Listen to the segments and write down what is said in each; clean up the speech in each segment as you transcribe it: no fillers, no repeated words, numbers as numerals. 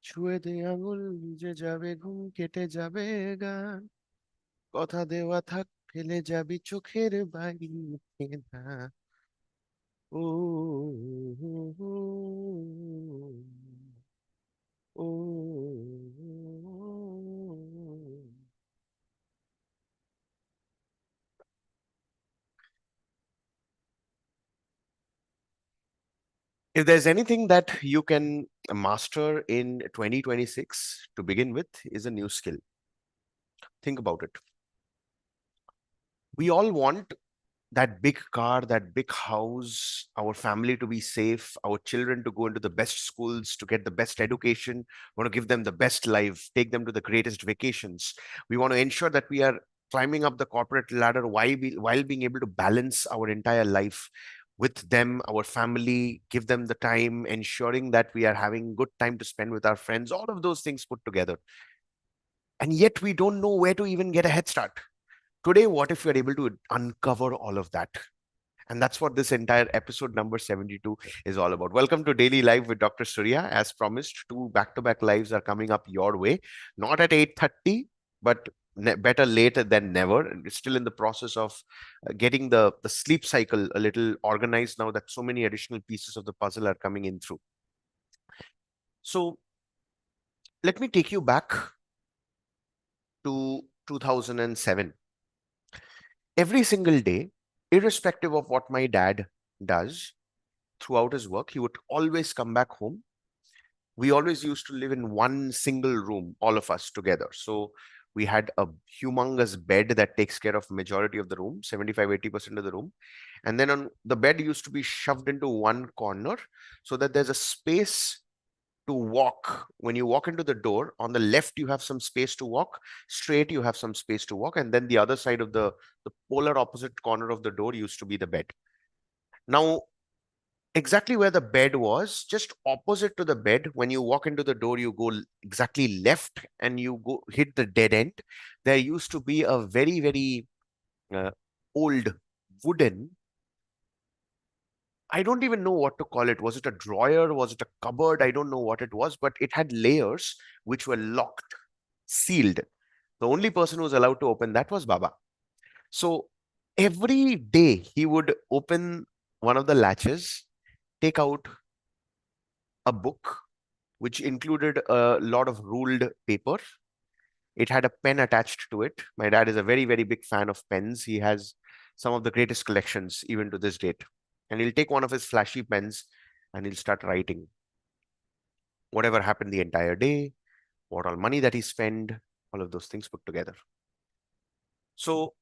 ছুঁয়ে দে আঙুল ভিজে যাবে ঘুম কেটে যাবে গান কথা দেওয়া থাক ফেলে যাবি চোখের বাইরে না ও ও If there's anything that you can master in 2026 to begin with is a new skill. Think about it. We all want that big car, that big house, our family to be safe, our children to go into the best schools, to get the best education, want to give them the best life, take them to the greatest vacations. We want to ensure that we are climbing up the corporate ladder while being able to balance our entire life with them, our family, give them the time, ensuring that we are having good time to spend with our friends, all of those things put together. And yet we don't know where to even get a head start. Today, what if we're able to uncover all of that? And that's what this entire episode number 72 is all about. Welcome to Daily Live with Dr. Surya. As promised, two back-to-back lives are coming up your way. Not at 8:30, but better late than never. And we're still in the process of getting the sleep cycle a little organized now that so many additional pieces of the puzzle are coming in through. So let me take you back to 2007. Every single day, irrespective of what my dad does, throughout his work, he would always come back home. We always used to live in one single room, all of us together. So we had a humongous bed that takes care of majority of the room, 75-80% of the room. And then on the bed used to be shoved into one corner so that there's a space to walk. When you walk into the door, on the left, you have some space to walk, straight, you have some space to walk. And then the other side of the polar opposite corner of the door used to be the bed. Now, exactly where the bed was, just opposite to the bed. When you walk into the door, you go exactly left and you go hit the dead end. There used to be a very, very uh, old wooden, I don't even know what to call it. Was it a drawer? Was it a cupboard? I don't know what it was, but it had layers which were locked, sealed. The only person who was allowed to open that was Baba. So every day he would open one of the latches, take out a book which included a lot of ruled paper. It had a pen attached to it. My dad is a very, very big fan of pens. He has some of the greatest collections even to this date. And he'll take one of his flashy pens and he'll start writing whatever happened the entire day, what all money that he spent, all of those things put together. So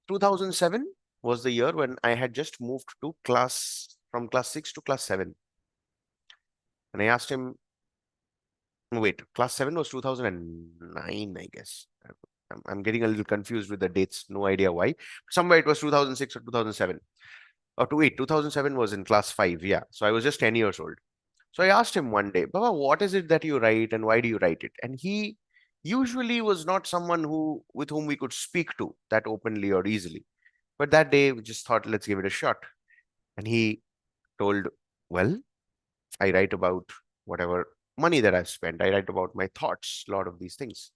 2007 was the year when I had just moved to from class 6 to class 7. And I asked him, wait, class 7 was 2009, I guess. I'm getting a little confused with the dates. No idea why. Somewhere it was 2006 or 2007. Or to wait, 2007 was in class 5. Yeah. So I was just 10 years old. So I asked him one day, Baba, what is it that you write and why do you write it? And he usually was not someone with whom we could speak to that openly or easily. But that day we just thought, let's give it a shot. And he told, well, I write about whatever money that I've spent. I write about my thoughts, a lot of these things.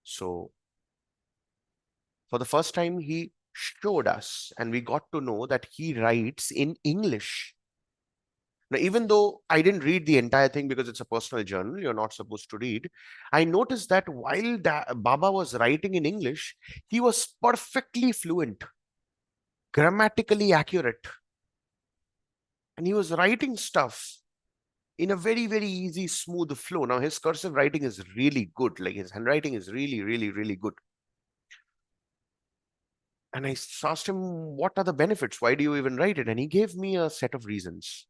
So for the first time, he showed us and we got to know that he writes in English. Now, even though I didn't read the entire thing because it's a personal journal, you're not supposed to read, I noticed that while Baba was writing in English, he was perfectly fluent, grammatically accurate, and he was writing stuff in a very, very easy, smooth flow. Now, his cursive writing is really good. Like his handwriting is really, really, really good. And I asked him, what are the benefits? Why do you even write it? And he gave me a set of reasons.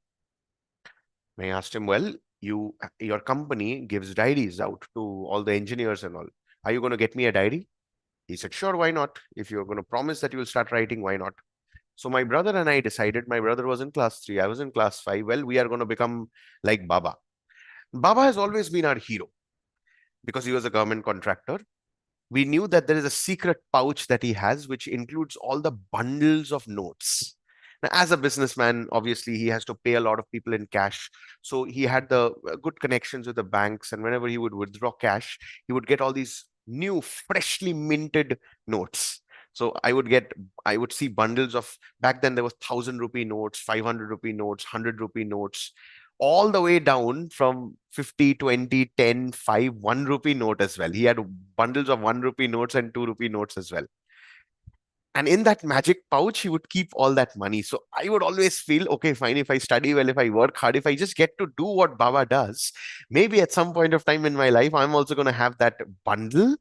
I asked him, well, your company gives diaries out to all the engineers and all. Are you going to get me a diary? He said, sure, why not? If you're going to promise that you will start writing, why not? So my brother and I decided, my brother was in class 3, I was in class 5. Well, we are going to become like Baba. Baba has always been our hero because he was a government contractor. We knew that there is a secret pouch that he has, which includes all the bundles of notes Now, as a businessman, obviously, he has to pay a lot of people in cash. So he had the good connections with the banks. And whenever he would withdraw cash, he would get all these new, freshly minted notes. So I would see bundles of, back then there was 1,000 rupee notes, 500 rupee notes, 100 rupee notes, all the way down from 50, 20, 10, 5, 1 rupee note as well. He had bundles of 1 rupee notes and 2 rupee notes as well. And in that magic pouch, he would keep all that money. So I would always feel, okay, fine, if I study well, if I work hard, if I just get to do what Baba does, maybe at some point of time in my life, I'm also going to have that bundle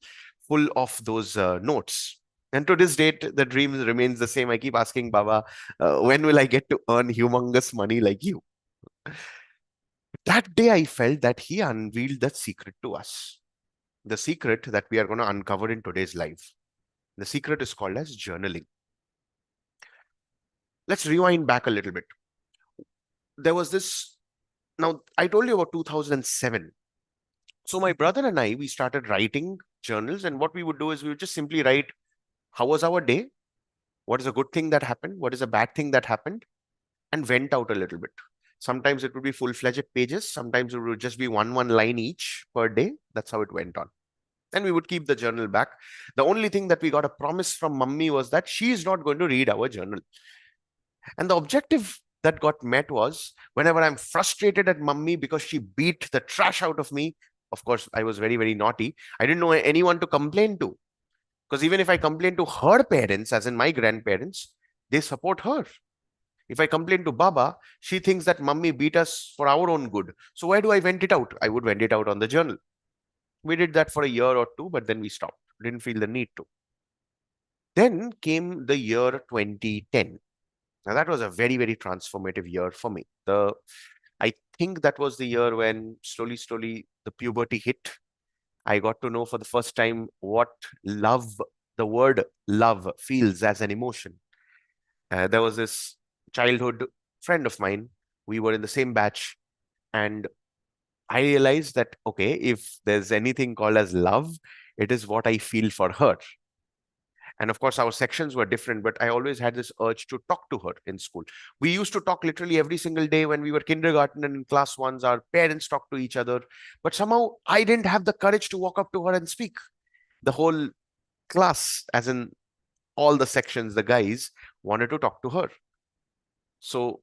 full of those notes. And to this date, the dream remains the same. I keep asking Baba, when will I get to earn humongous money like you? That day, I felt that he unveiled that secret to us. The secret that we are going to uncover in today's life. The secret is called as journaling. Let's rewind back a little bit. There was this, now I told you about 2007. So my brother and I, we started writing journals. And what we would do is we would just simply write, how was our day? What is a good thing that happened? What is a bad thing that happened? And vent out a little bit. Sometimes it would be full-fledged pages. Sometimes it would just be one line each per day. That's how it went on. And we would keep the journal back. The only thing that we got a promise from mummy was that she is not going to read our journal. And the objective that got met was, whenever I'm frustrated at mummy because she beat the trash out of me, of course, I was very, very naughty. I didn't know anyone to complain to. Because even if I complain to her parents, as in my grandparents, they support her. If I complain to Baba, she thinks that mummy beat us for our own good. So where do I vent it out? I would vent it out on the journal. We did that for a year or two, but then we stopped. Didn't feel the need to. Then came the year 2010. Now that was a very, very transformative year for me. I think that was the year when slowly the puberty hit. I got to know for the first time what love, the word love, feels as an emotion. There was this childhood friend of mine. We were in the same batch, and I realized that, okay, if there's anything called as love, it is what I feel for her. And of course, our sections were different, but I always had this urge to talk to her in school. We used to talk literally every single day when we were kindergarten and in class ones. Our parents talked to each other, but somehow I didn't have the courage to walk up to her and speak. The whole class, as in all the sections, the guys wanted to talk to her. So,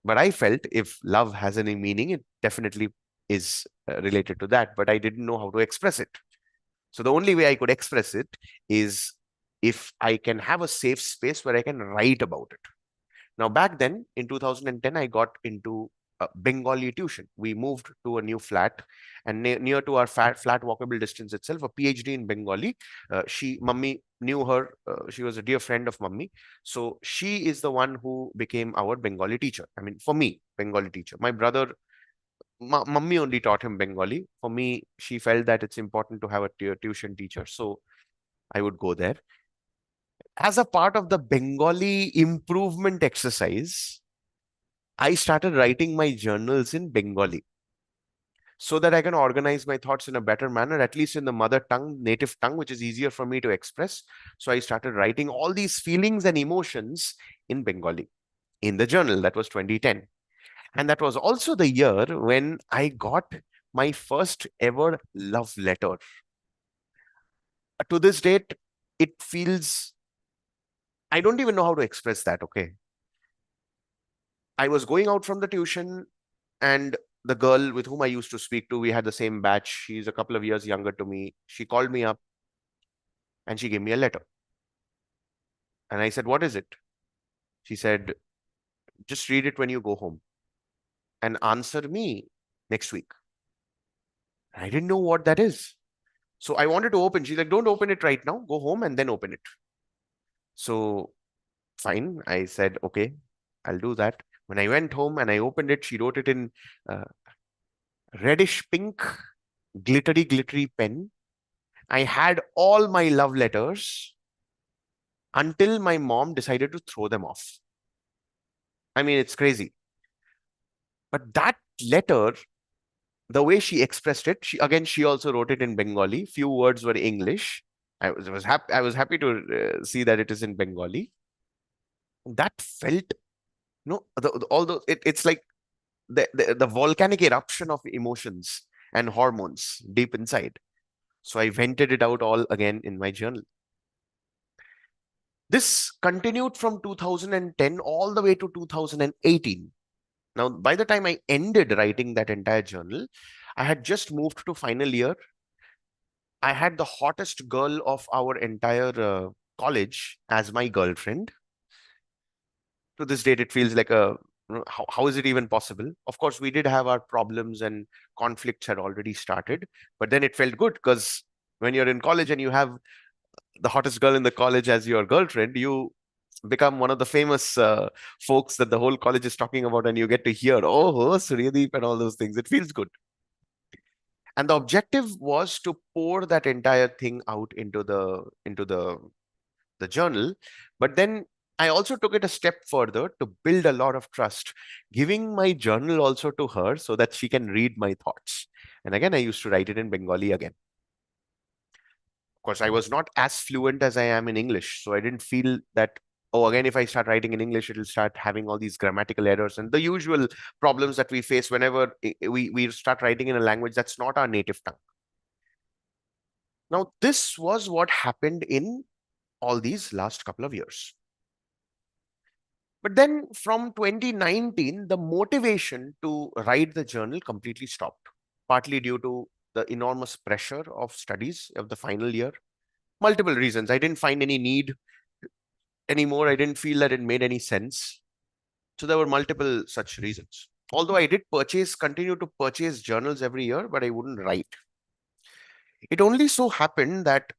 but I felt if love has any meaning, it definitely is related to that, but I didn't know how to express it. So the only way I could express it is if I can have a safe space where I can write about it. Now, back then in 2010, I got into Bengali tuition. We moved to a new flat, and near to our flat walkable distance itself, a PhD in Bengali. Mummy knew her. She was a dear friend of mummy. So she is the one who became our Bengali teacher. I mean, for me, Bengali teacher. My brother, mummy only taught him Bengali. For me, she felt that it's important to have a tuition teacher. So I would go there. As a part of the Bengali improvement exercise, I started writing my journals in Bengali so that I can organize my thoughts in a better manner, at least in the mother tongue, native tongue, which is easier for me to express. So I started writing all these feelings and emotions in Bengali in the journal. That was 2010. And that was also the year when I got my first ever love letter. To this date, it feels, I don't even know how to express that, okay? I was going out from the tuition, and the girl with whom I used to speak to, we had the same batch. She's a couple of years younger to me. She called me up and she gave me a letter. And I said, what is it? She said, just read it when you go home and answer me next week. I didn't know what that is. So I wanted to open. She's like, don't open it right now. Go home and then open it. So fine. I said, okay, I'll do that. When I went home and I opened it, she wrote it in uh, reddish pink, glittery pen. I had all my love letters until my mom decided to throw them off. I mean, it's crazy. But that letter, the way she expressed it, she also wrote it in Bengali. Few words were English. I was happy to see that it is in Bengali. That felt No, all the it's like the volcanic eruption of emotions and hormones deep inside. So I vented it out all again in my journal. This continued from 2010 all the way to 2018. Now, by the time I ended writing that entire journal, I had just moved to final year. I had the hottest girl of our entire college as my girlfriend. To this date, it feels like how is it even possible? Of course, we did have our problems and conflicts had already started, but then it felt good because when you're in college and you have the hottest girl in the college as your girlfriend, you become one of the famous folks that the whole college is talking about, and you get to hear, oh, Suryadeep and all those things. It feels good. And the objective was to pour that entire thing out into the journal. But then I also took it a step further to build a lot of trust, giving my journal also to her so that she can read my thoughts. And again, I used to write it in Bengali again. Of course, I was not as fluent as I am in English. So I didn't feel that, oh, again, if I start writing in English, it'll start having all these grammatical errors and the usual problems that we face whenever we start writing in a language that's not our native tongue. Now, this was what happened in all these last couple of years. But then from 2019, the motivation to write the journal completely stopped, partly due to the enormous pressure of studies of the final year. Multiple reasons. I didn't find any need anymore. I didn't feel that it made any sense. So there were multiple such reasons. Although I did continue to purchase journals every year, but I wouldn't write. It only so happened that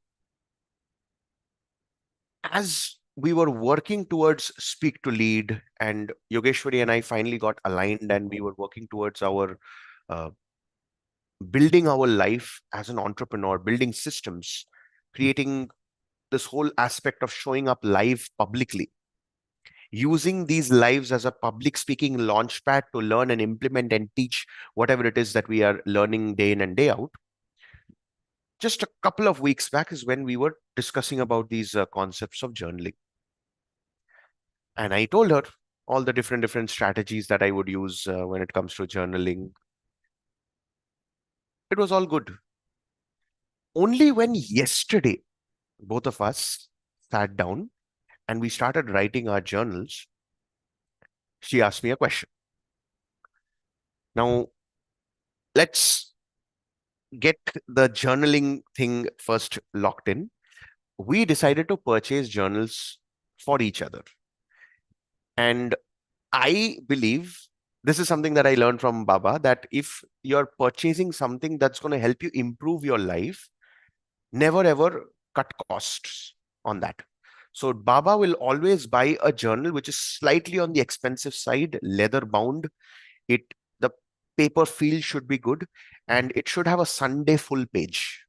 as we were working towards Speak to Lead, and Yogeshwari and I finally got aligned, and we were working towards our uh, building our life as an entrepreneur, building systems, creating this whole aspect of showing up live publicly, using these lives as a public speaking launchpad to learn and implement and teach whatever it is that we are learning day in and day out. Just a couple of weeks back is when we were discussing about these concepts of journaling. And I told her all the different strategies that I would use when it comes to journaling. It was all good. Only when yesterday, both of us sat down and we started writing our journals, she asked me a question. Now, let's get the journaling thing first locked in. We decided to purchase journals for each other. And I believe this is something that I learned from Baba, that if you're purchasing something that's going to help you improve your life, never ever cut costs on that. So Baba will always buy a journal which is slightly on the expensive side, leather bound. It the paper feel should be good, and it should have a Sunday full page,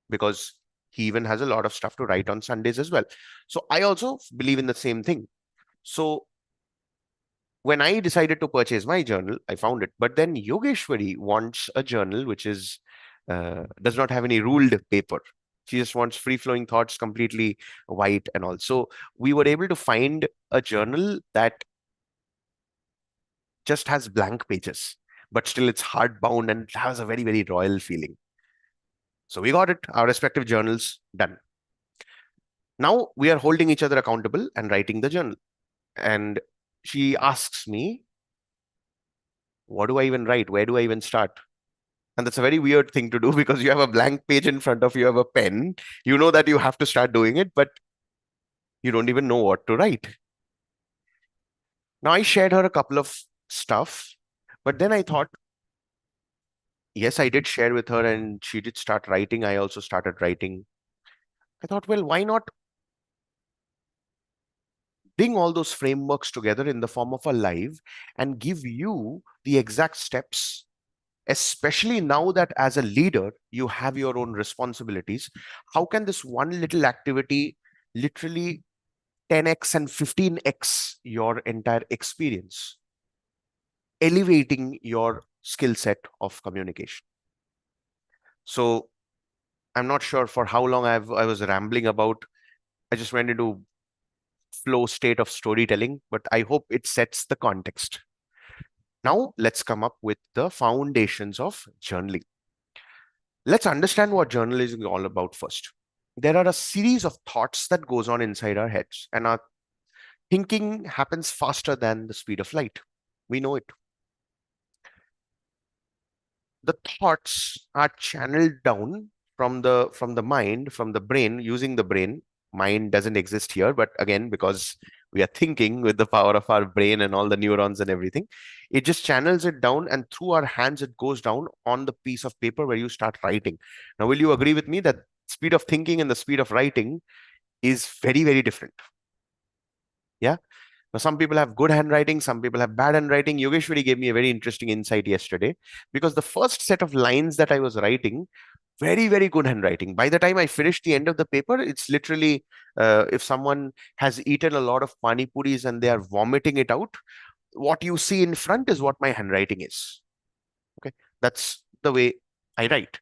because he even has a lot of stuff to write on Sundays as well. So I also believe in the same thing. So when I decided to purchase my journal, I found it. But then Yogeshwari wants a journal which is does not have any ruled paper. She just wants free flowing thoughts, completely white and all. So we were able to find a journal that just has blank pages, but still it's hardbound and has a very royal feeling. So we got it, our respective journals done. Now we are holding each other accountable and writing the journal. And she asks me, what do I even write? Where do I even start? And that's a very weird thing to do because you have a blank page in front of you, have a pen, you know that you have to start doing it, but you don't even know what to write. Now, I shared her a couple of stuff, but then I thought, yes, I did share with her and she did start writing. I also started writing. I thought, well, why not bring all those frameworks together in the form of a live and give you the exact steps, especially now that as a leader, you have your own responsibilities. How can this one little activity literally 10x and 15x your entire experience, elevating your skill set of communication? So I'm not sure for how long I was rambling about. I just went into flow state of storytelling, but I hope it sets the context. Now, let's come up with the foundations of journaling. Let's understand what journalism is all about first. There are a series of thoughts that goes on inside our heads, and our thinking happens faster than the speed of light. We know it. The thoughts are channeled down from the mind, from the brain, using the brain. Mind doesn't exist here, but again, because we are thinking with the power of our brain and all the neurons and everything, it just channels it down, and through our hands it goes down on the piece of paper where you start writing. Now, will you agree with me that speed of thinking and the speed of writing is very, very different? Yeah. Now, some people have good handwriting, some people have bad handwriting. Yogeshwari gave me a very interesting insight yesterday, because the first set of lines that I was writing, very, very good handwriting. By the time I finished the end of the paper, it's literally, if someone has eaten a lot of pani puris and they are vomiting it out, what you see in front is what my handwriting is. Okay. That's the way I write.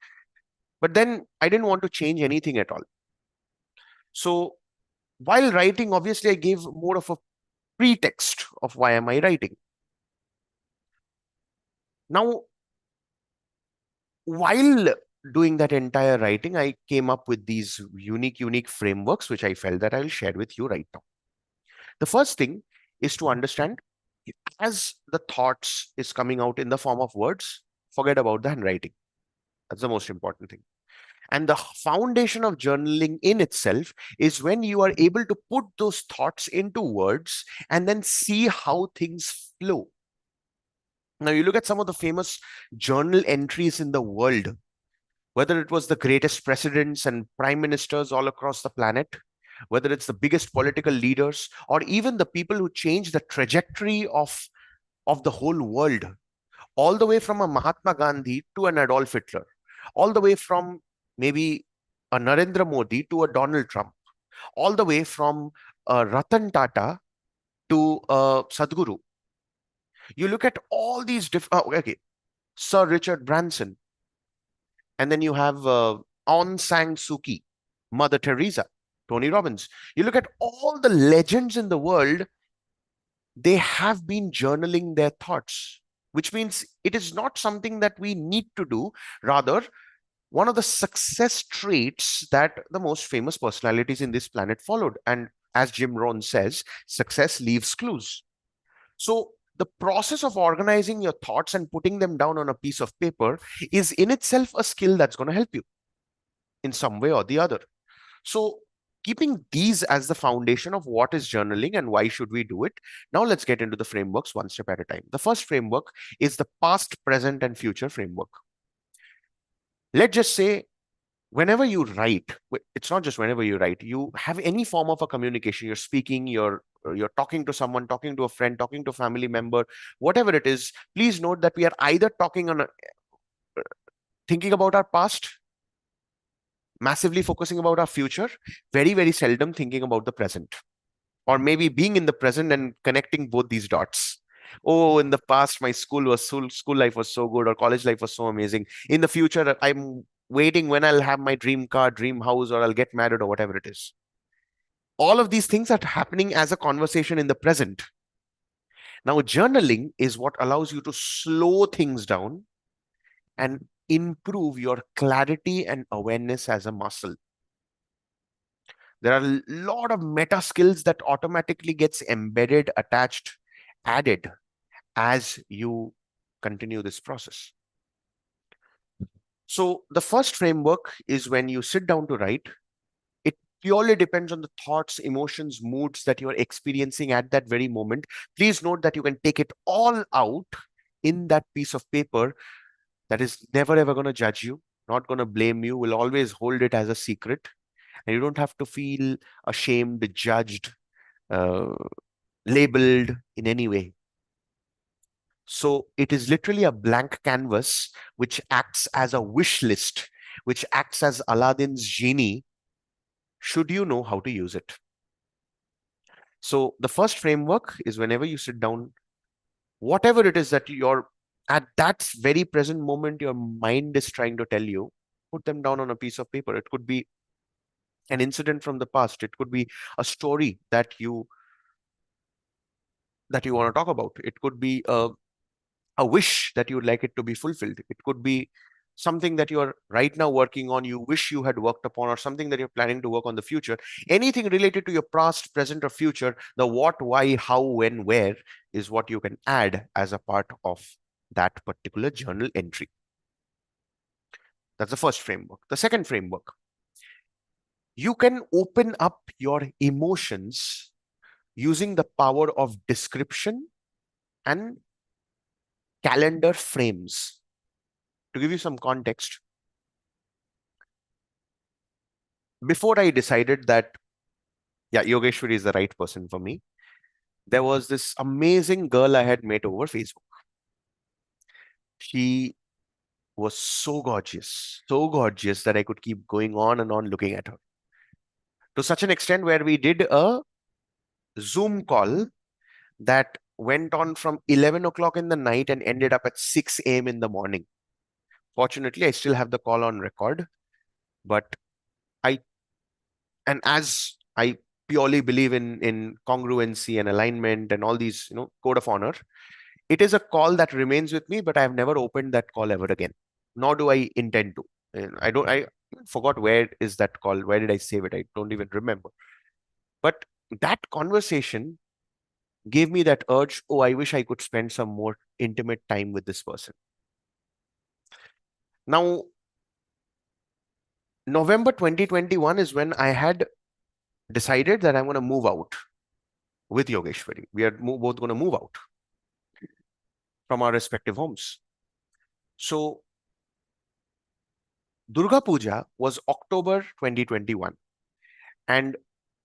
But then I didn't want to change anything at all. So while writing, obviously, I gave more of a pretext of why am I writing. Now, while doing that entire writing, I came up with these unique frameworks, which I felt that I'll share with you right now. The first thing is to understand, as the thoughts is coming out in the form of words, forget about the handwriting. That's the most important thing. And the foundation of journaling in itself is when you are able to put those thoughts into words and then see how things flow. Now, you look at some of the famous journal entries in the world, whether it was the greatest presidents and prime ministers all across the planet, whether it's the biggest political leaders, or even the people who changed the trajectory of the whole world, all the way from a Mahatma Gandhi to an Adolf Hitler, all the way from maybe a Narendra Modi to a Donald Trump, all the way from Ratan Tata to Sadhguru. You look at all these different, okay, Sir Richard Branson, and then you have Aung San Suu Kyi, Mother Teresa, Tony Robbins. You look at all the legends in the world, they have been journaling their thoughts, which means it is not something that we need to do. Rather, one of the success traits that the most famous personalities in this planet followed. And as Jim Rohn says, success leaves clues. So, the process of organizing your thoughts and putting them down on a piece of paper is in itself a skill that's going to help you in some way or the other. So, keeping these as the foundation of what is journaling and why should we do it, now let's get into the frameworks one step at a time. The first framework is the past, present, and future framework. Let's just say, whenever you write, it's not just whenever you write, you have any form of a communication, you're speaking, you're talking to someone, talking to a friend, talking to a family member, whatever it is, please note that we are either thinking about our past, massively focusing about our future, very, very seldom thinking about the present, or maybe being in the present and connecting both these dots. Oh, in the past, my school life was so good, or college life was so amazing. In the future, I'm waiting when I'll have my dream car, dream house, or I'll get married, or whatever it is. All of these things are happening as a conversation in the present. Now, journaling is what allows you to slow things down and improve your clarity and awareness as a muscle. There are a lot of meta skills that automatically gets embedded, attached, added as you continue this process. So the first framework is when you sit down to write, it purely depends on the thoughts, emotions, moods that you are experiencing at that very moment. Please note that you can take it all out in that piece of paper. That is never ever going to judge you, not going to blame you, will always hold it as a secret. And you don't have to feel ashamed, judged, uh, labeled in any way. So it is literally a blank canvas which acts as a wish list, which acts as Aladdin's genie, should you know how to use it. So the first framework is whenever you sit down, whatever it is that you're at that very present moment, your mind is trying to tell you, put them down on a piece of paper. It could be an incident from the past. It could be a story that you that you want to talk about. It could be a wish that you would like it to be fulfilled. It could be something that you're right now working on, you wish you had worked upon, or something that you're planning to work on the future. Anything related to your past, present, or future, the what, why, how, when, where is what you can add as a part of that particular journal entry. That's the first framework. The second framework, you can open up your emotions using the power of description and calendar frames. To give you some context, before I decided that, yeah, Yogeshwari is the right person for me, there was this amazing girl I had met over Facebook. She was so gorgeous that I could keep going on and on looking at her. To such an extent where we did a Zoom call that went on from 11 o'clock in the night and ended up at 6 a.m. in the morning. Fortunately, I still have the call on record, but I, and as I purely believe in congruency and alignment and all these, code of honor, it is a call that remains with me, but I have never opened that call ever again, nor do I intend to. And I forgot where is that call. Where did I save it? I don't even remember. But that conversation gave me that urge. Oh, I wish I could spend some more intimate time with this person. Now, November 2021 is when I had decided that I'm going to move out with Yogeshwari. We are both going to move out from our respective homes. So Durga Puja was October 2021, and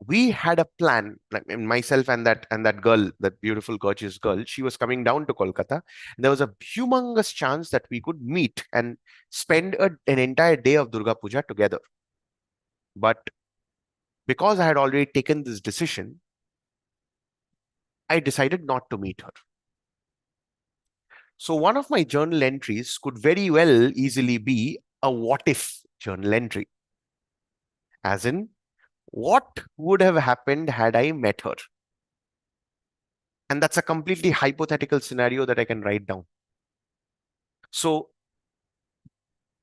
we had a plan. Like myself and that girl, that beautiful, gorgeous girl, she was coming down to Kolkata. There was a humongous chance that we could meet and spend an entire day of Durga Puja together. But because I had already taken this decision, I decided not to meet her. So one of my journal entries could very well easily be a what if journal entry, as in, what would have happened had I met her? And that's a completely hypothetical scenario that I can write down. So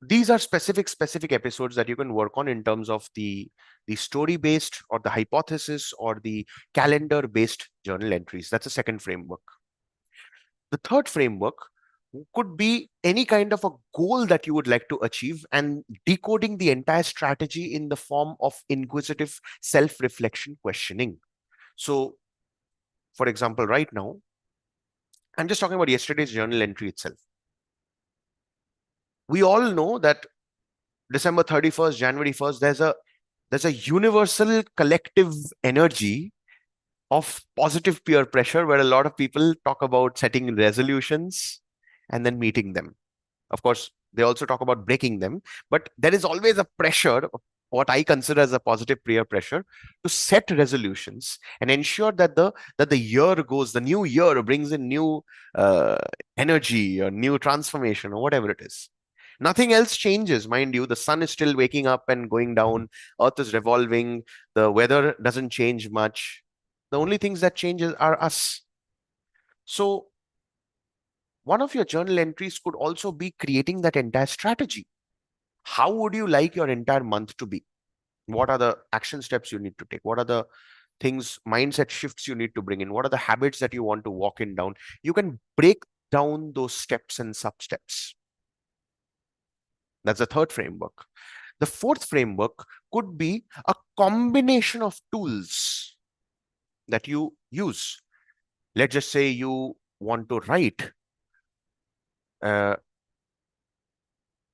these are specific episodes that you can work on in terms of the story based or the hypothesis or the calendar based journal entries. That's a second framework. The third framework could be any kind of a goal that you would like to achieve and decoding the entire strategy in the form of inquisitive self-reflection questioning. So, for example, right now, I'm just talking about yesterday's journal entry itself. We all know that December 31st, January 1st, there's a universal collective energy of positive peer pressure where a lot of people talk about setting resolutions and then meeting them. Of course, they also talk about breaking them, but there is always a pressure, what I consider as a positive peer pressure, to set resolutions and ensure that the year goes, the new year brings in new uh, energy or new transformation or whatever it is. Nothing else changes, mind you. The sun is still waking up and going down. Earth is revolving. The weather doesn't change much. The only things that changes are us. So one of your journal entries could also be creating that entire strategy. How would you like your entire month to be? What are the action steps you need to take? What are the things, mindset shifts you need to bring in? What are the habits that you want to walk in down? You can break down those steps and sub steps. That's the third framework. The fourth framework could be a combination of tools that you use. Let's just say you want to write.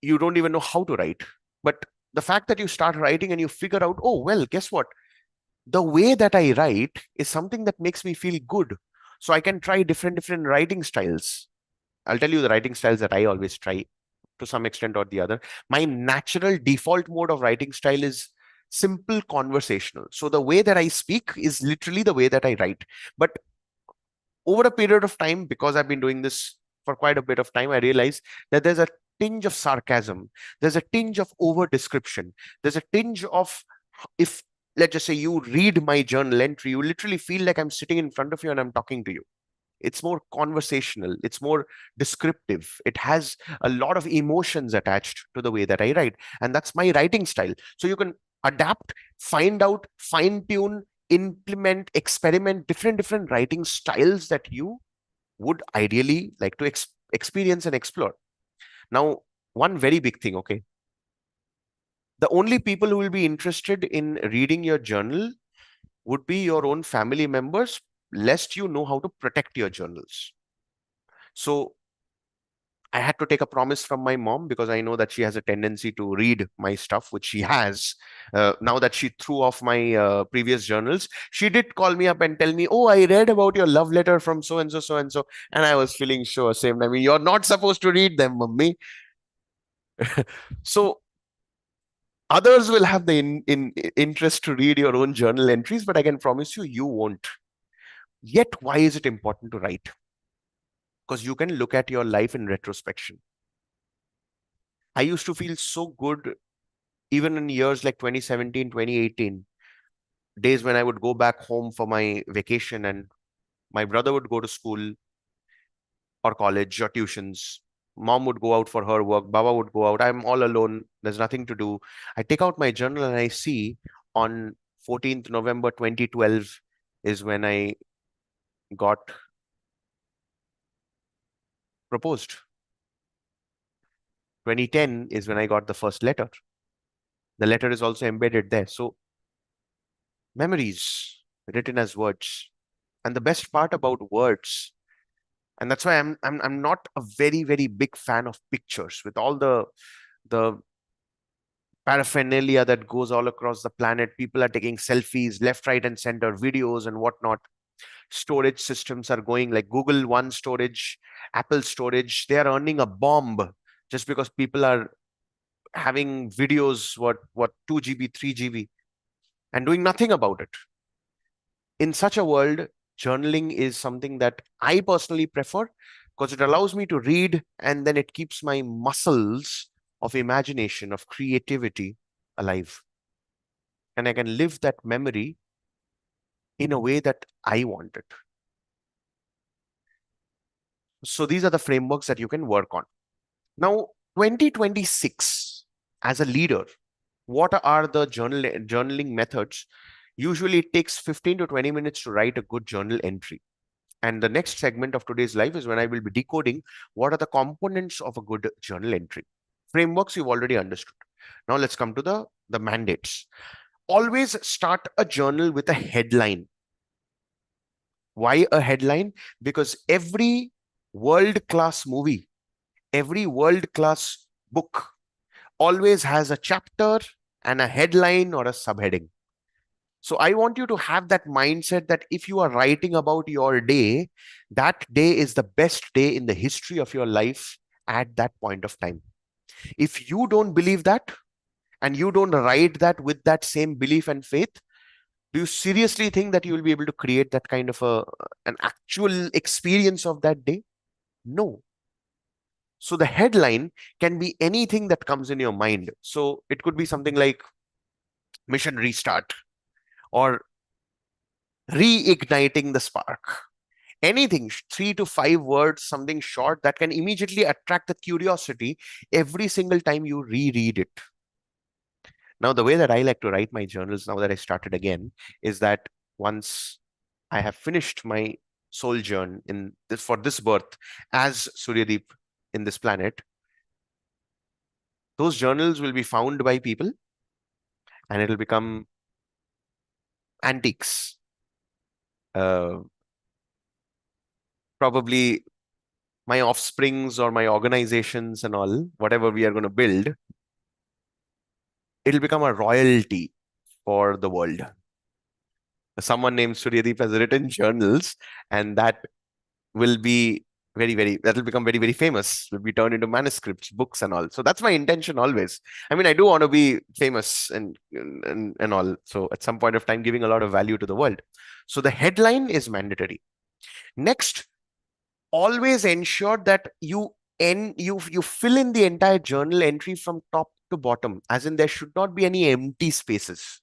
You don't even know how to write. But the fact that you start writing and you figure out, oh, well, guess what? The way that I write is something that makes me feel good. So I can try different writing styles. I'll tell you the writing styles that I always try to some extent or the other. My natural default mode of writing style is simple conversational. So the way that I speak is literally the way that I write. But over a period of time, because I've been doing this for quite a bit of time, I realize that there's a tinge of sarcasm, there's a tinge of over description, there's a tinge of, if let's just say you read my journal entry, you literally feel like I'm sitting in front of you and I'm talking to you. It's more conversational. It's more descriptive. It has a lot of emotions attached to the way that I write. And that's my writing style. So you can adapt, find out, fine tune, implement, experiment different writing styles that you would ideally like to experience and explore. Now, one very big thing, okay? The only people who will be interested in reading your journal would be your own family members, lest you know how to protect your journals. So I had to take a promise from my mom because I know that she has a tendency to read my stuff, which she has. Now that she threw off my previous journals, she did call me up and tell me, "Oh, I read about your love letter from so and so, so and so," and I was feeling so ashamed. I mean, you're not supposed to read them, mummy. So others will have the interest to read your own journal entries, but I can promise you, you won't. Yet, why is it important to write? Because you can look at your life in retrospection. I used to feel so good even in years like 2017, 2018, days when I would go back home for my vacation and my brother would go to school or college or tuitions. Mom would go out for her work. Baba would go out. I'm all alone. There's nothing to do. I take out my journal and I see on 14th November 2012 is when I got proposed. 2010 is when I got the first letter. The letter is also embedded there. So memories written as words. And the best part about words, and that's why I'm not a very big fan of pictures with all the paraphernalia that goes all across the planet. People are taking selfies left, right, and center, videos and whatnot. Storage systems are going like Google One Storage, Apple Storage. They are earning a bomb just because people are having videos what 2 GB, 3 GB, and doing nothing about it. In such a world, journaling is something that I personally prefer because it allows me to read and then it keeps my muscles of imagination, of creativity alive. And I can live that memory in a way that I want it. So these are the frameworks that you can work on. Now, 2026, as a leader, what are the journaling methods? Usually it takes 15 to 20 minutes to write a good journal entry. And the next segment of today's live is when I will be decoding what are the components of a good journal entry. Frameworks you've already understood. Now let's come to the mandates. Always start a journal with a headline. Why a headline? Because every world-class movie, every world-class book always has a chapter and a headline or a subheading. So I want you to have that mindset that if you are writing about your day, that day is the best day in the history of your life at that point of time. If you don't believe that and you don't write that with that same belief and faith, do you seriously think that you will be able to create that kind of an actual experience of that day? No. So the headline can be anything that comes in your mind. So it could be something like mission restart or reigniting the spark. Anything, 3 to 5 words, something short that can immediately attract the curiosity every single time you reread it. Now, the way that I like to write my journals now that I started again is that once I have finished my sojourn in this for this birth as Suryadeep in this planet, those journals will be found by people and it'll become antiques. Uh, Probably my offsprings or my organizations and all, whatever we are going to build, it'll become a royalty for the world. Someone named Suryadeep has written journals, and that will be that will become very famous, will be turned into manuscripts, books, and all. So that's my intention always. I mean, I do want to be famous and all. So at some point of time, giving a lot of value to the world. So the headline is mandatory. Next, always ensure that you fill in the entire journal entry from top to bottom, as in there should not be any empty spaces.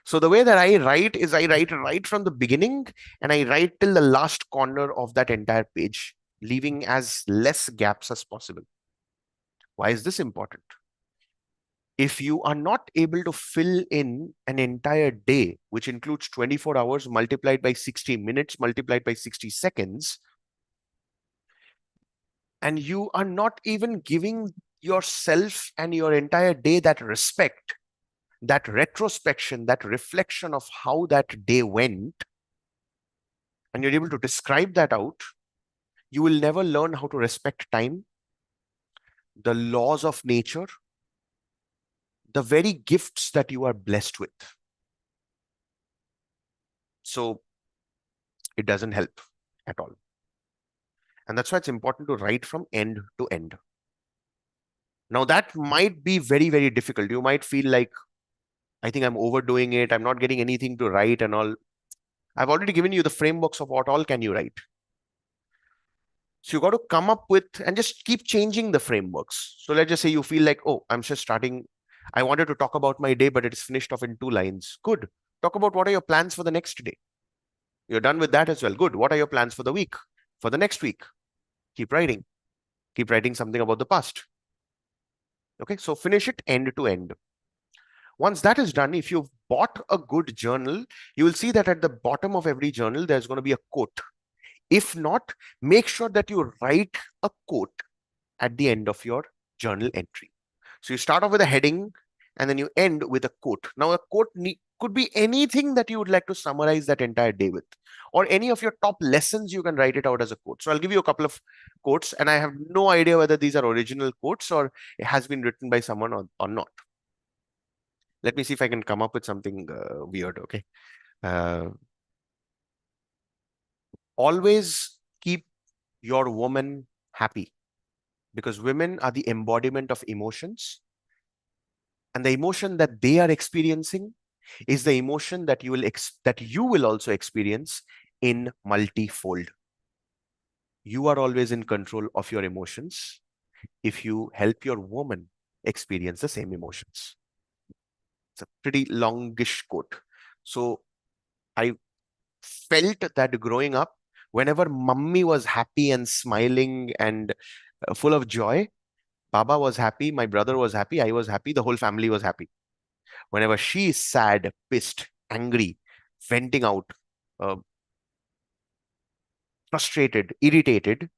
So the way that I write is I write right from the beginning and I write till the last corner of that entire page, leaving as less gaps as possible. Why is this important? If you are not able to fill in an entire day, which includes 24 hours multiplied by 60 minutes, multiplied by 60 seconds, and you are not even giving yourself and your entire day that respect, that retrospection, that reflection of how that day went, and you're able to describe that out, you will never learn how to respect time, the laws of nature, the very gifts that you are blessed with. So it doesn't help at all. And that's why it's important to write from end to end. Now, that might be very, very difficult. You might feel like, I think I'm overdoing it. I'm not getting anything to write and all. I've already given you the frameworks of what all can you write. So you got to come up with and just keep changing the frameworks. So let's just say you feel like, oh, I'm just starting. I wanted to talk about my day, but it's finished off in 2 lines. Good. Talk about what are your plans for the next day. You're done with that as well. Good. What are your plans for the week, for the next week? Keep writing. Keep writing something about the past. Okay. So finish it end to end. Once that is done, if you've bought a good journal, you will see that at the bottom of every journal, there's going to be a quote. If not, make sure that you write a quote at the end of your journal entry. So you start off with a heading and then you end with a quote. Now, a quote could be anything that you would like to summarize that entire day with, or any of your top lessons, you can write it out as a quote. So I'll give you a couple of quotes, and I have no idea whether these are original quotes or it has been written by someone or not. Let me see if I can come up with something weird. Okay. Uh, Always keep your woman happy, because women are the embodiment of emotions, and the emotion that they are experiencing is the emotion that you will also experience in multifold. You are always in control of your emotions if you help your woman experience the same emotions. It's a pretty longish quote. So I felt that growing up, whenever mummy was happy and smiling and full of joy, Baba was happy, my brother was happy, I was happy, the whole family was happy. Whenever she is sad, pissed, angry, venting out, uh, frustrated, irritated,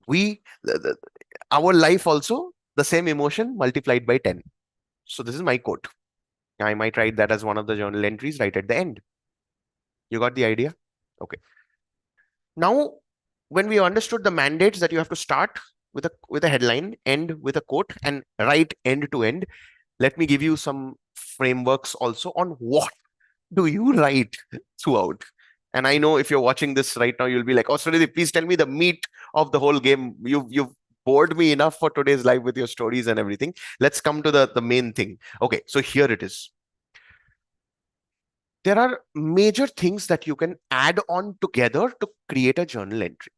we, our life also, the same emotion multiplied by 10. So this is my quote. I might write that as one of the journal entries right at the end. You got the idea? Okay. Now, when we understood the mandates that you have to start with a headline, end with a quote, and write end to end, let me give you some frameworks also on what do you write throughout. And I know if you're watching this right now, you'll be like, "Oh, Surya, please tell me the meat of the whole game. You've bored me enough for today's live with your stories and everything. Let's come to the main thing." Okay, so here it is. There are major things that you can add on together to create a journal entry.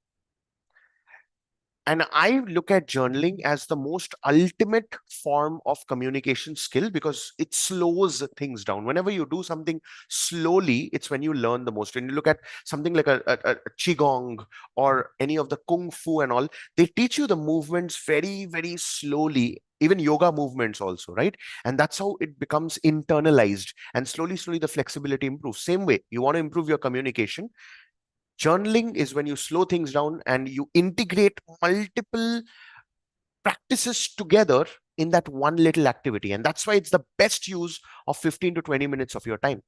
And I look at journaling as the most ultimate form of communication skill, because it slows things down. Whenever you do something slowly, it's when you learn the most. When you look at something like a qigong or any of the kung fu and all, they teach you the movements very, very slowly. Even yoga movements also, right? And that's how it becomes internalized, and slowly, slowly the flexibility improves. Same way, you want to improve your communication. Journaling is when you slow things down and you integrate multiple practices together in that one little activity. And that's why it's the best use of 15 to 20 minutes of your time.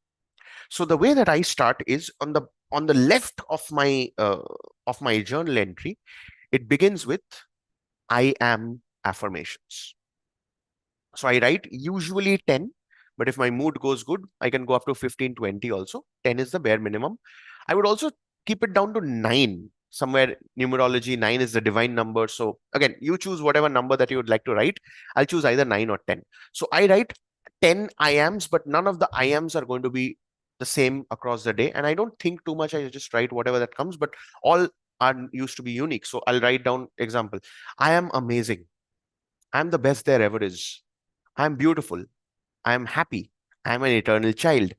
So the way that I start is on the left of my journal entry. It begins with I am affirmations. So I write usually 10, but if my mood goes good, I can go up to 15, 20 also. 10 is the bare minimum. I would also keep it down to 9. Somewhere numerology, 9 is the divine number. So again, you choose whatever number that you would like to write. I'll choose either 9 or 10. So I write 10 I ams, but none of the I ams are going to be the same across the day. And I don't think too much. I just write whatever that comes, but all are used to be unique. So I'll write down example. I am amazing. I'm the best there ever is. I'm beautiful. I'm happy. I'm an eternal child.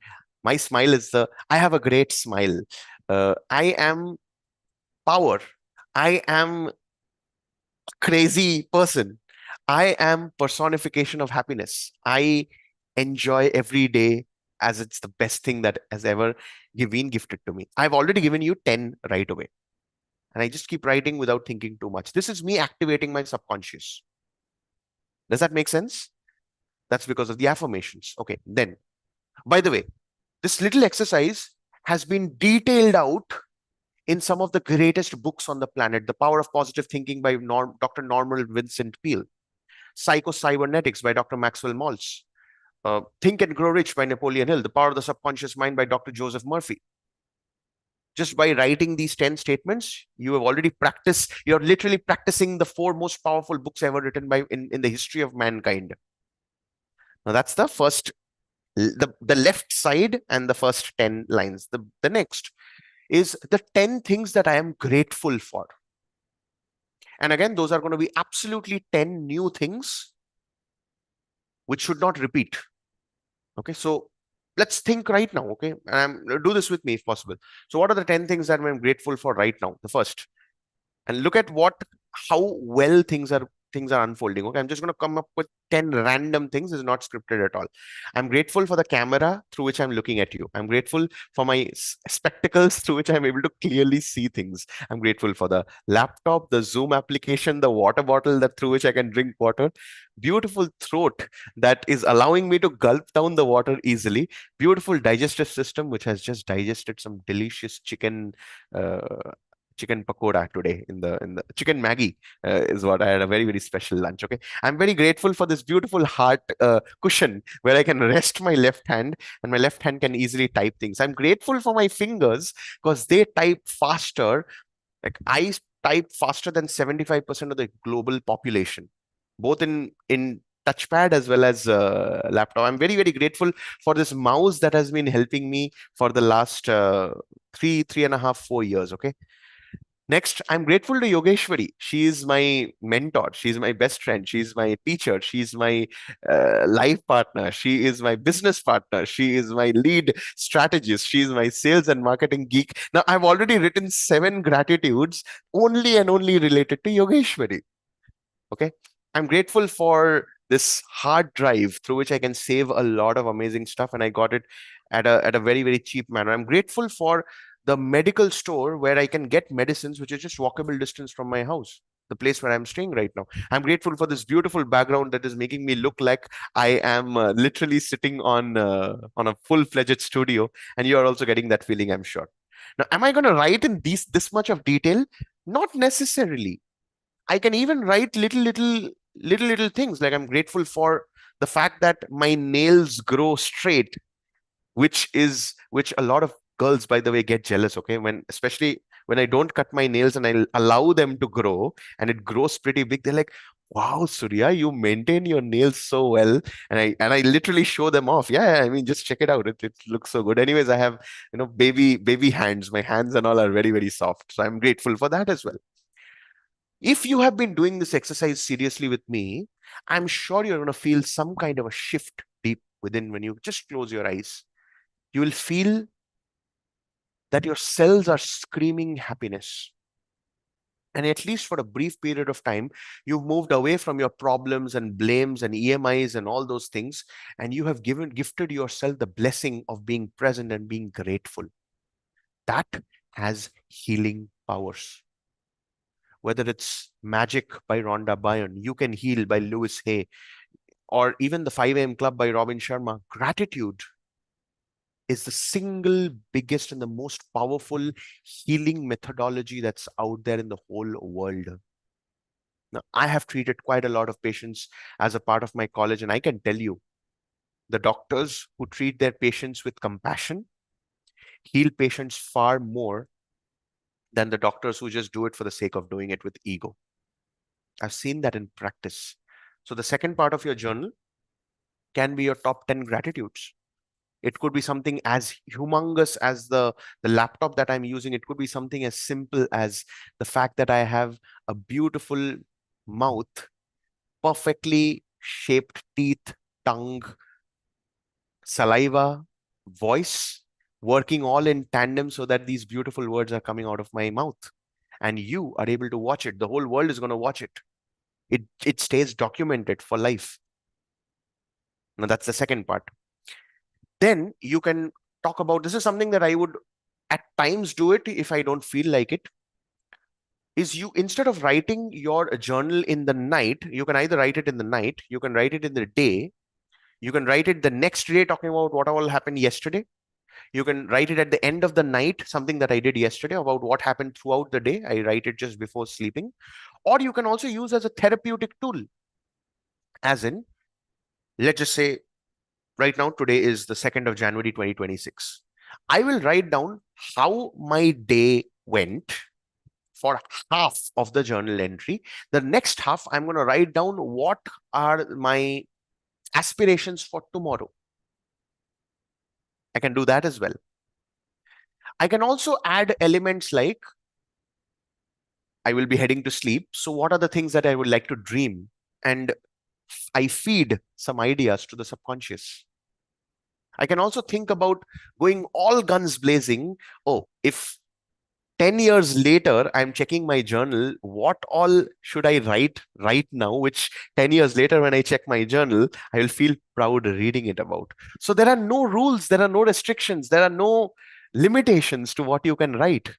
My smile is I have a great smile. I am power. I am a crazy person. I am personification of happiness. I enjoy every day as it's the best thing that has ever been gifted to me. I've already given you 10 right away. And I just keep writing without thinking too much. This is me activating my subconscious. Does that make sense? That's because of the affirmations. Okay, then, by the way, this little exercise has been detailed out in some of the greatest books on the planet. The Power of Positive Thinking by Dr. Norman Vincent Peale, Psycho-Cybernetics by Dr. Maxwell Maltz, Think and Grow Rich by Napoleon Hill, The Power of the Subconscious Mind by Dr. Joseph Murphy. Just by writing these 10 statements, you have already practiced, you're literally practicing the 4 most powerful books ever written by in the history of mankind. Now that's the first, the left side and the first 10 lines. The next is the 10 things that I am grateful for. And again, those are going to be absolutely 10 new things which should not repeat. Okay, so let's think right now. Okay, and do this with me if possible. So, what are the 10 things that I'm grateful for right now? The first, and look at how well things are unfolding. Okay, I'm just going to come up with 10 random things. This is not scripted at all. I'm grateful for the camera through which I'm looking at you. I'm grateful for my spectacles through which I'm able to clearly see things. I'm grateful for the laptop, the Zoom application, the water bottle that through which I can drink water, beautiful throat that is allowing me to gulp down the water easily, beautiful digestive system which has just digested some delicious uh, chicken pakoda today in the chicken Maggie is what I had, a very very special lunch. Okay, I'm very grateful for this beautiful heart cushion where I can rest my left hand and my left hand can easily type things. I'm grateful for my fingers because they type faster. Like I type faster than 75% of the global population, both in touchpad as well as laptop. I'm very very grateful for this mouse that has been helping me for the last 3.5, 4 years. Okay, next, I'm grateful to Yogeshwari. She is my mentor. She's my best friend. She's my teacher. She's my life partner. She is my business partner. She is my lead strategist. She's my sales and marketing geek. Now, I've already written 7 gratitudes only and only related to Yogeshwari. Okay. I'm grateful for this hard drive through which I can save a lot of amazing stuff, and I got it at a very, very cheap manner. I'm grateful for the medical store where I can get medicines which is just walkable distance from my house, the place where I'm staying right now. I'm grateful for this beautiful background that is making me look like I am literally sitting on a full-fledged studio, and you are also getting that feeling, I'm sure. Now, am I going to write in this much of detail? Not necessarily. I can even write little things like I'm grateful for the fact that my nails grow straight, which a lot of girls, by the way, get jealous. Okay, especially when I don't cut my nails and I allow them to grow and it grows pretty big, they're like, "Wow, Surya, you maintain your nails so well." And I literally show them off. Yeah, I mean, just check it out. It looks so good. Anyways, I have baby hands. My hands and all are very very soft. So I'm grateful for that as well. If you have been doing this exercise seriously with me, I'm sure you're going to feel some kind of a shift deep within when you just close your eyes. You will feel that your cells are screaming happiness. And at least for a brief period of time, you've moved away from your problems and blames and EMIs and all those things, and you have gifted yourself the blessing of being present and being grateful. That has healing powers. Whether it's Magic by Rhonda Byrne, You Can Heal by Louis Hay, or even the 5 a.m. Club by Robin Sharma, gratitude is the single biggest and the most powerful healing methodology that's out there in the whole world. Now, I have treated quite a lot of patients as a part of my college, and I can tell you the doctors who treat their patients with compassion heal patients far more than the doctors who just do it for the sake of doing it with ego. I've seen that in practice. So the second part of your journal can be your top 10 gratitudes. It could be something as humongous as the laptop that I'm using. It could be something as simple as the fact that I have a beautiful mouth, perfectly shaped teeth, tongue, saliva, voice working all in tandem so that these beautiful words are coming out of my mouth. And you are able to watch it. The whole world is going to watch it. It stays documented for life. Now, that's the second part. Then you can talk about, this is something that I would at times do it if I don't feel like it, is you, instead of writing your journal in the night, you can either write it in the night, you can write it in the day, you can write it the next day talking about what all happened yesterday. You can write it at the end of the night, something that I did yesterday about what happened throughout the day. I write it just before sleeping. Or you can also use as a therapeutic tool, as in, let's just say right now, today is the 2nd of January 2026. I will write down how my day went for half of the journal entry. The next half, I'm going to write down what are my aspirations for tomorrow. I can do that as well. I can also add elements like, I will be heading to sleep. So, what are the things that I would like to dream? And I feed some ideas to the subconscious. I can also think about going all guns blazing. Oh, if 10 years later, I'm checking my journal, what all should I write right now? Which 10 years later, when I check my journal, I will feel proud reading it about. So there are no rules, there are no restrictions, there are no limitations to what you can write.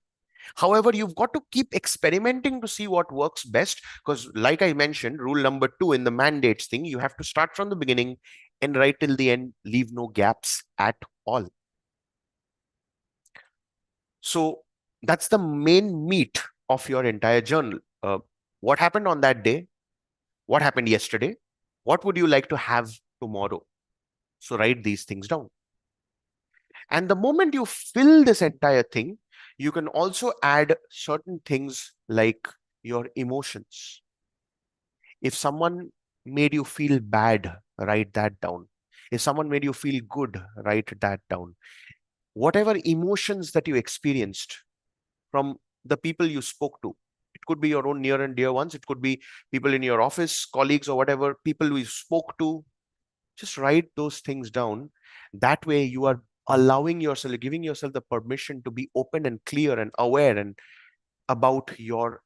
However, you've got to keep experimenting to see what works best. Because, like I mentioned, rule number 2 in the mandates thing, you have to start from the beginning and write till the end, leave no gaps at all. So, that's the main meat of your entire journal. What happened on that day? What happened yesterday? What would you like to have tomorrow? So, write these things down. And the moment you fill this entire thing, you can also add certain things like your emotions. If someone made you feel bad, write that down. If someone made you feel good, write that down. Whatever emotions that you experienced from the people you spoke to, it could be your own near and dear ones, it could be people in your office, colleagues, or whatever, people you spoke to, just write those things down. That way you are allowing yourself, giving yourself the permission to be open and clear and aware and about your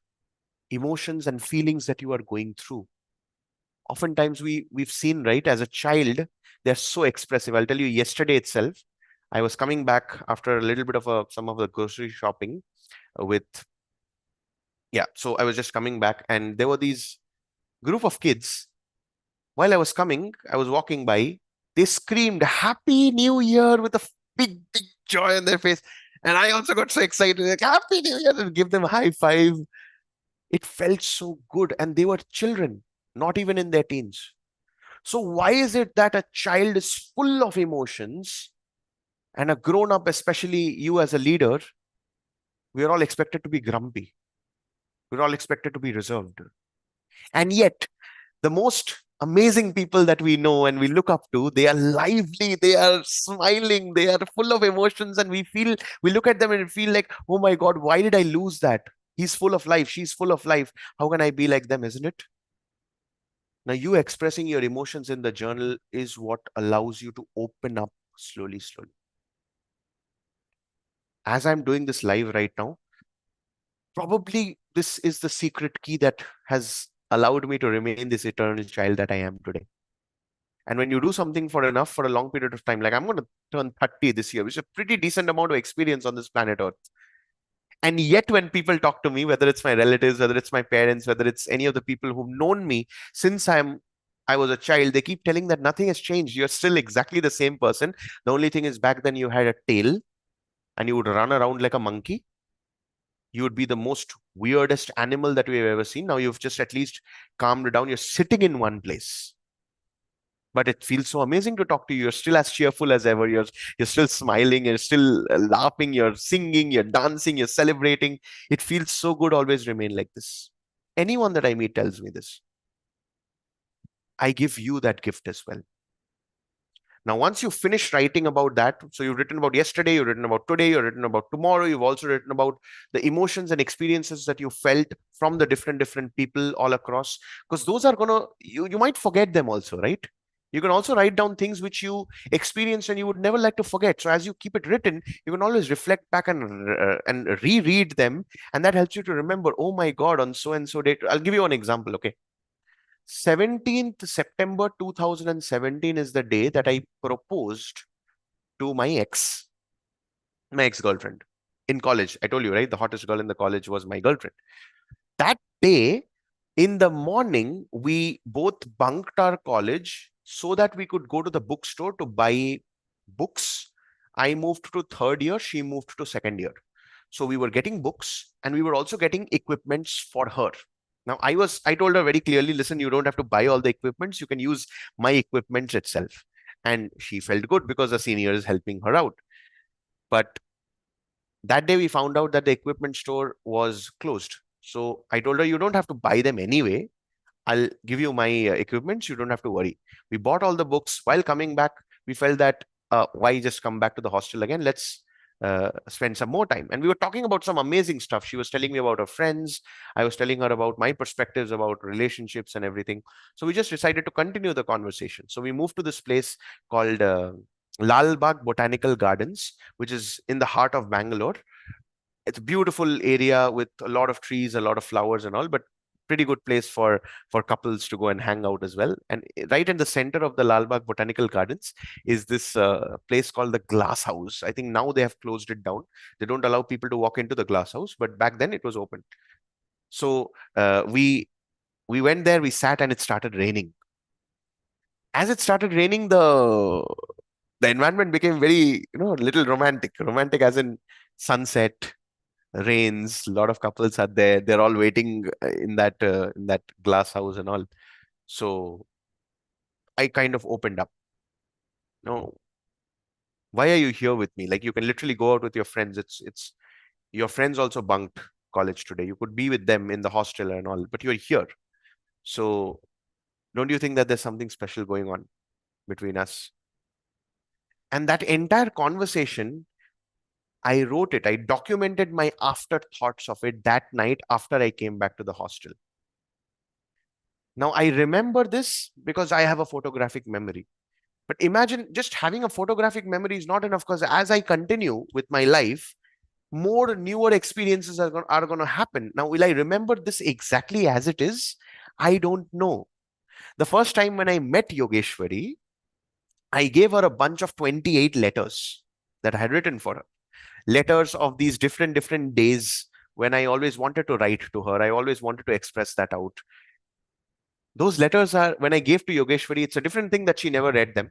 emotions and feelings that you are going through. Oftentimes we've seen, right, as a child, they're so expressive. I'll tell you, yesterday itself, I was coming back after a little bit of some of the grocery shopping with, yeah, so I was just coming back and there were these group of kids. While I was coming, I was walking by, they screamed Happy New Year with a big, big joy on their face. And I also got so excited, like, Happy New Year, and give them a high five. It felt so good. And they were children, not even in their teens. So why is it that a child is full of emotions and a grown up, especially you as a leader, we are all expected to be grumpy. We're all expected to be reserved. And yet, the most amazing people that we know and we look up to, they are lively, they are smiling, they are full of emotions, and we look at them and feel like, oh my God, why did I lose that? He's full of life, she's full of life. How can I be like them, isn't it? Now, you expressing your emotions in the journal is what allows you to open up slowly, slowly. As I'm doing this live right now, probably this is the secret key that has allowed me to remain this eternal child that I am today. And when you do something for enough, for a long period of time, like I'm going to turn 30 this year, which is a pretty decent amount of experience on this planet Earth. And yet, when people talk to me, whether it's my relatives, whether it's my parents, whether it's any of the people who've known me since I was a child, they keep telling that nothing has changed. You're still exactly the same person. The only thing is, back then you had a tail and you would run around like a monkey. You would be the most weirdest animal that we've ever seen. Now you've just at least calmed down. You're sitting in one place. But it feels so amazing to talk to you. You're still as cheerful as ever. You're still smiling. You're still laughing. You're singing. You're dancing. You're celebrating. It feels so good. Always remain like this. Anyone that I meet tells me this. I give you that gift as well. Now, once you finish writing about that, so you've written about yesterday, you've written about today, you've written about tomorrow, you've also written about the emotions and experiences that you felt from the different people all across, because those are gonna, you might forget them also, right? You can also write down things which you experienced and you would never like to forget. So as you keep it written, you can always reflect back and reread them, and that helps you to remember. Oh my God, on so and so date. I'll give you an example. Okay, 17th September 2017 is the day that I proposed to my ex-girlfriend in college. I told you, right? The hottest girl in the college was my girlfriend. That day, in the morning, we both bunked our college so that we could go to the bookstore to buy books. I moved to third year, she moved to second year. So we were getting books and we were also getting equipments for her. Now I told her very clearly, listen, you don't have to buy all the equipments, you can use my equipment itself. And she felt good because the senior is helping her out. But that day we found out that the equipment store was closed. So I told her, you don't have to buy them anyway. I'll give you my equipment. You don't have to worry. We bought all the books. While coming back, we felt that why just come back to the hostel again? Let's spend some more time. And we were talking about some amazing stuff. She was telling me about her friends. I was telling her about my perspectives about relationships and everything. So we just decided to continue the conversation. So we moved to this place called Lal Bagh Botanical Gardens, which is in the heart of Bangalore. It's a beautiful area with a lot of trees, a lot of flowers and all, but pretty good place for couples to go and hang out as well. And right in the center of the Lal Bagh Botanical Gardens is this place called the Glass House. I think now they have closed it down. They don't allow people to walk into the Glass House, but back then it was open. So we went there, we sat, and it started raining. As it started raining, the environment became very, little romantic. Romantic as in sunset, rains, a lot of couples are there, they're all waiting in that glass house and all. So I kind of opened up. No, why are you here with me? Like, you can literally go out with your friends. It's your friends also bunked college today, you could be with them in the hostel and all, but you're here. So don't you think that there's something special going on between us? And that entire conversation, I wrote it, I documented my afterthoughts of it that night after I came back to the hostel. Now, I remember this because I have a photographic memory. But imagine just having a photographic memory is not enough, because as I continue with my life, more newer experiences are going to happen. Now, will I remember this exactly as it is? I don't know. The first time when I met Yogeshwari, I gave her a bunch of 28 letters that I had written for her. Letters of these different days when I always wanted to write to her. I always wanted to express that out. Those letters are, when I gave to Yogeshwari, it's a different thing that she never read them.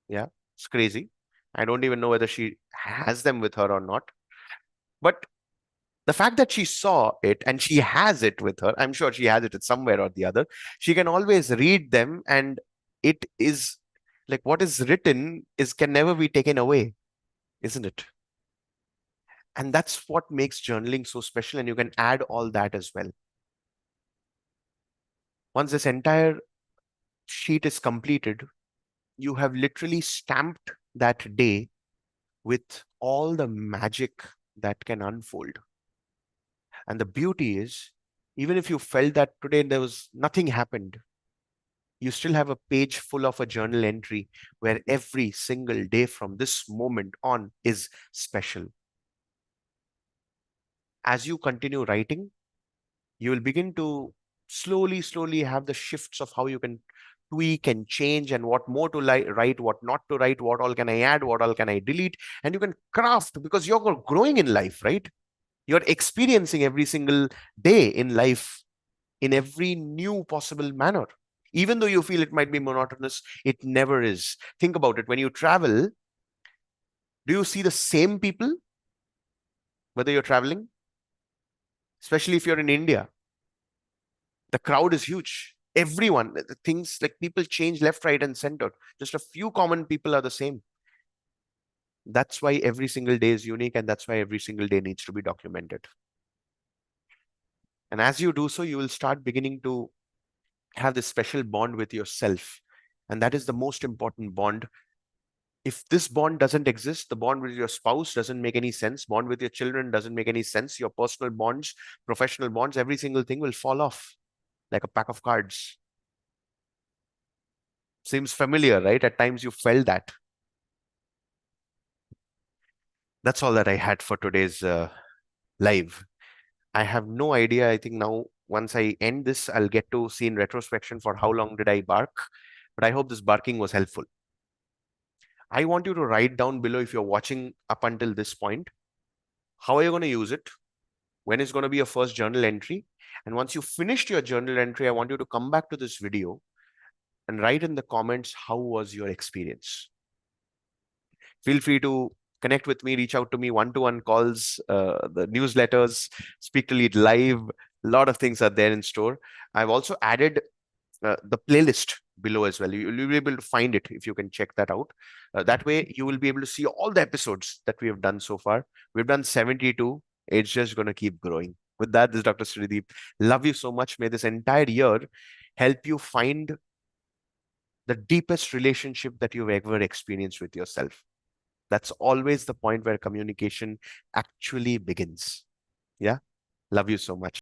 Yeah, it's crazy. I don't even know whether she has them with her or not. But the fact that she saw it and she has it with her, I'm sure she has it somewhere or the other. She can always read them, and it is like what is written is can never be taken away, isn't it? And that's what makes journaling so special. And you can add all that as well. Once this entire sheet is completed, you have literally stamped that day with all the magic that can unfold. And the beauty is, even if you felt that today there was nothing happened, you still have a page full of a journal entry where every single day from this moment on is special. As you continue writing, you will begin to slowly have the shifts of how you can tweak and change, and what more to write, what not to write, what all can I add, what all can I delete. And you can craft, because you're growing in life, right? You're experiencing every single day in life in every new possible manner. Even though you feel it might be monotonous, it never is. Think about it. When you travel, do you see the same people whether you're traveling? Especially if you're in India, the crowd is huge. Everyone, things like people change left, right, and center. Just a few common people are the same. That's why every single day is unique, and that's why every single day needs to be documented. And as you do so, you will start beginning to have this special bond with yourself. And that is the most important bond. If this bond doesn't exist, the bond with your spouse doesn't make any sense, bond with your children doesn't make any sense, your personal bonds, professional bonds, every single thing will fall off like a pack of cards. Seems familiar, right? At times you felt that. That's all that I had for today's live. I have no idea. I think now, once I end this, I'll get to see in retrospection for how long did I bark. But I hope this barking was helpful. I want you to write down below, if you're watching up until this point, how are you going to use it? When is going to be your first journal entry? And once you finished your journal entry, I want you to come back to this video and write in the comments, how was your experience? Feel free to connect with me, reach out to me, one-to-one calls, the newsletters, Speak to Lead Live. A lot of things are there in store. I've also added the playlist below as well. You'll be able to find it if you can check that out. That way, you will be able to see all the episodes that we have done so far. We've done 72. It's just going to keep growing. With that, this is Dr. Srideep. Love you so much. May this entire year help you find the deepest relationship that you've ever experienced with yourself. That's always the point where communication actually begins. Yeah. Love you so much.